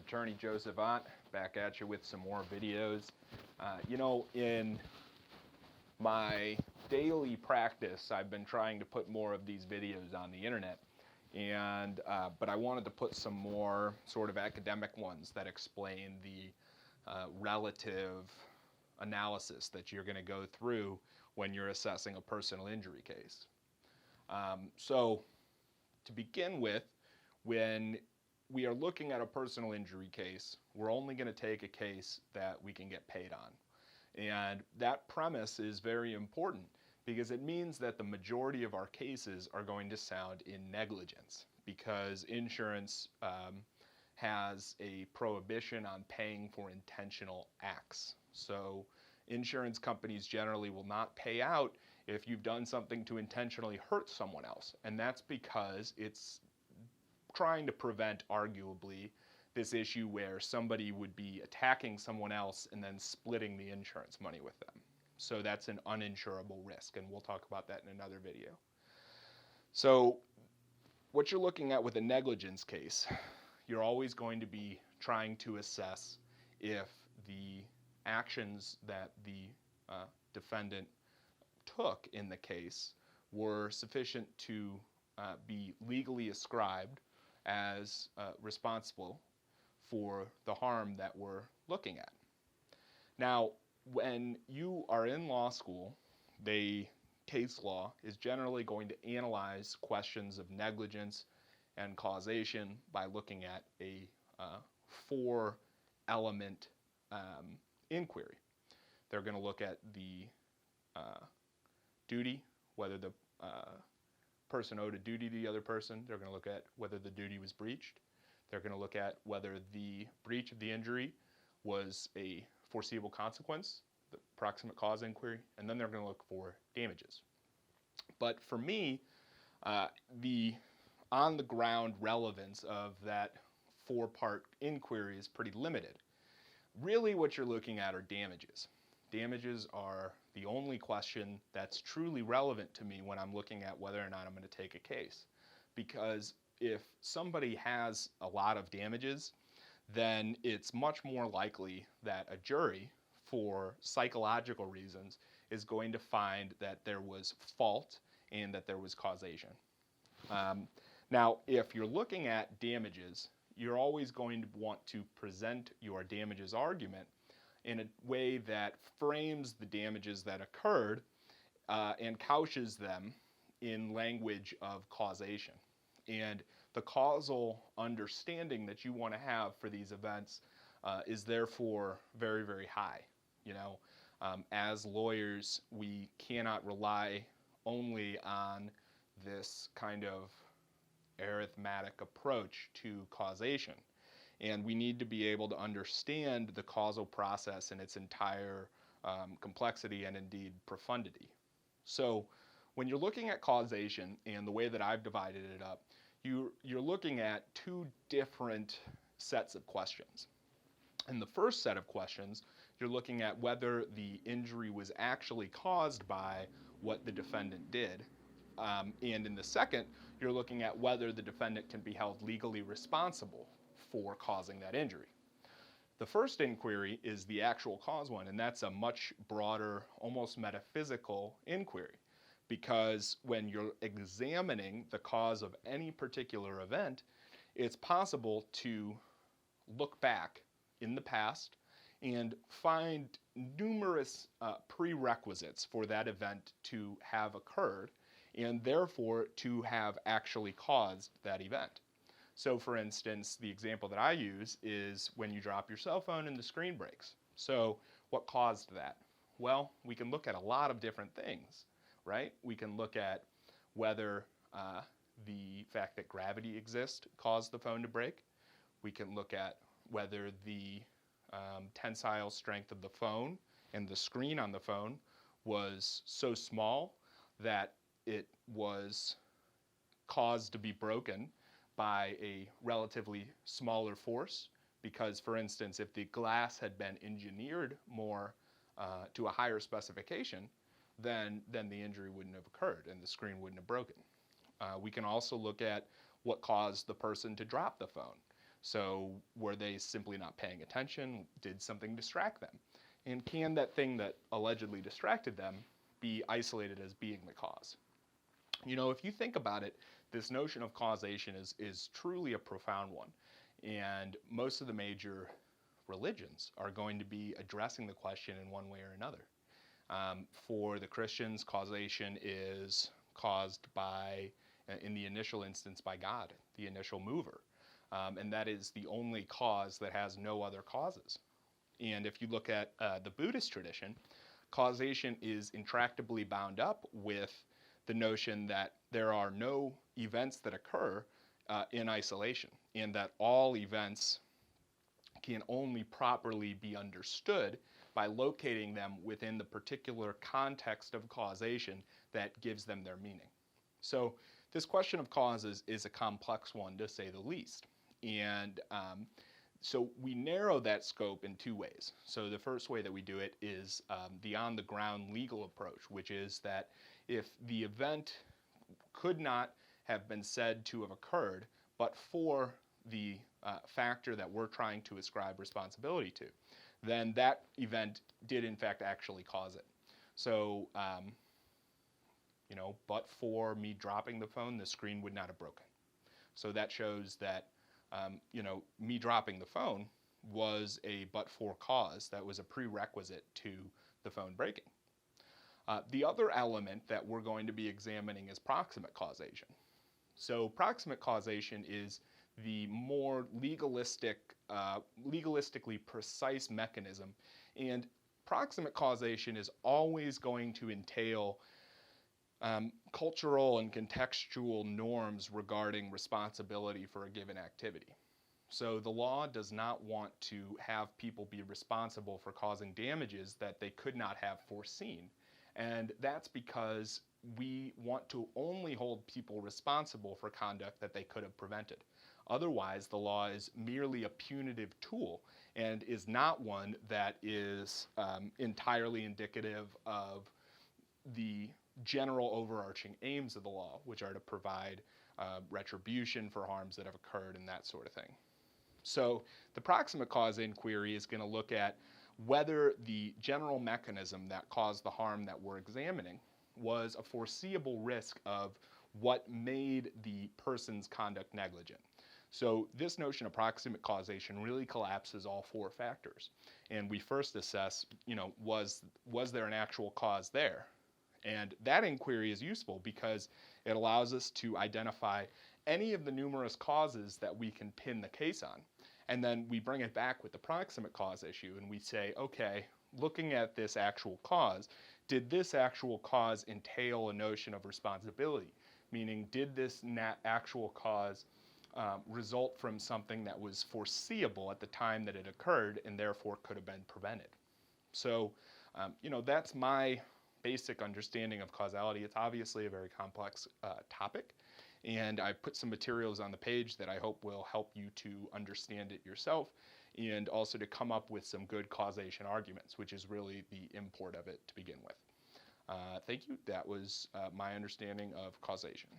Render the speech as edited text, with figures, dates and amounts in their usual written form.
Attorney Joseph Ott, back at you with some more videos. In my daily practice, I've been trying to put more of these videos on the internet, but I wanted to put some more sort of academic ones that explain the relative analysis that you're going to go through when you're assessing a personal injury case. So to begin with, when we are looking at a personal injury case, we're only going to take a case that we can get paid on. And that premise is very important because it means that the majority of our cases are going to sound in negligence, because insurance has a prohibition on paying for intentional acts. So insurance companies generally will not pay out if you've done something to intentionally hurt someone else. And that's because it's trying to prevent, arguably, this issue where somebody would be attacking someone else and then splitting the insurance money with them. So that's an uninsurable risk, and we'll talk about that in another video. So what you're looking at with a negligence case, you're always going to be trying to assess if the actions that the defendant took in the case were sufficient to be legally ascribed as responsible for the harm that we're looking at. Now, when you are in law school, case law is generally going to analyze questions of negligence and causation by looking at a four-element inquiry. They're going to look at the duty, whether the person owed a duty to the other person. They're going to look at whether the duty was breached. They're going to look at whether the breach of the injury was a foreseeable consequence, the proximate cause inquiry, and then they're going to look for damages. But for me, the on-the-ground relevance of that four-part inquiry is pretty limited. Really what you're looking at are damages. Damages are the only question that's truly relevant to me when I'm looking at whether or not I'm going to take a case. Because if somebody has a lot of damages, then it's much more likely that a jury, for psychological reasons, is going to find that there was fault and that there was causation. Now, if you're looking at damages, you're always going to want to present your damages argument in a way that frames the damages that occurred and couches them in language of causation. And the causal understanding that you want to have for these events is therefore very, very high. As lawyers, we cannot rely only on this kind of arithmetic approach to causation. And we need to be able to understand the causal process in its entire complexity and indeed profundity. So when you're looking at causation, and the way that I've divided it up, you're looking at two different sets of questions. In the first set of questions, you're looking at whether the injury was actually caused by what the defendant did. And in the second, you're looking at whether the defendant can be held legally responsible for causing that injury. The first inquiry is the actual cause one, and that's a much broader, almost metaphysical inquiry, because when you're examining the cause of any particular event, it's possible to look back in the past and find numerous prerequisites for that event to have occurred, and therefore to have actually caused that event. So for instance, the example that I use is when you drop your cell phone and the screen breaks. So what caused that? Well, we can look at a lot of different things, right? We can look at whether the fact that gravity exists caused the phone to break. We can look at whether the tensile strength of the phone and the screen on the phone was so small that it was caused to be broken by a relatively smaller force, because, for instance, if the glass had been engineered more to a higher specification, then the injury wouldn't have occurred and the screen wouldn't have broken. We can also look at what caused the person to drop the phone. So were they simply not paying attention? Did something distract them? And can that thing that allegedly distracted them be isolated as being the cause? You know, if you think about it, this notion of causation is truly a profound one. And most of the major religions are going to be addressing the question in one way or another. For the Christians, causation is caused by, in the initial instance, by God, the initial mover. And that is the only cause that has no other causes. And if you look at the Buddhist tradition, causation is intractably bound up with the notion that there are no events that occur in isolation, and that all events can only properly be understood by locating them within the particular context of causation that gives them their meaning. So this question of causes is a complex one, to say the least. And so we narrow that scope in two ways. So the first way that we do it is the on-the-ground legal approach, which is that if the event could not have been said to have occurred, but for the factor that we're trying to ascribe responsibility to, then that event did in fact actually cause it. So, but for me dropping the phone, the screen would not have broken. So that shows that, me dropping the phone was a but-for cause. That was a prerequisite to the phone breaking. The other element that we're going to be examining is proximate causation. So proximate causation is the more legalistically precise mechanism, and proximate causation is always going to entail cultural and contextual norms regarding responsibility for a given activity. So the law does not want to have people be responsible for causing damages that they could not have foreseen. And that's because we want to only hold people responsible for conduct that they could have prevented. Otherwise, the law is merely a punitive tool and is not one that is entirely indicative of the general overarching aims of the law, which are to provide retribution for harms that have occurred and that sort of thing. So the proximate cause inquiry is going to look at whether the general mechanism that caused the harm that we're examining was a foreseeable risk of what made the person's conduct negligent. So this notion of proximate causation really collapses all four factors. And we first assess, was there an actual cause there? And that inquiry is useful because it allows us to identify any of the numerous causes that we can pin the case on. And then we bring it back with the proximate cause issue and we say, okay, looking at this actual cause, did this actual cause entail a notion of responsibility? Meaning, did this actual cause result from something that was foreseeable at the time that it occurred and therefore could have been prevented? So, that's my basic understanding of causality. It's obviously a very complex topic, and I put some materials on the page that I hope will help you to understand it yourself and also to come up with some good causation arguments, which is really the import of it to begin with. Thank you. That was my understanding of causation.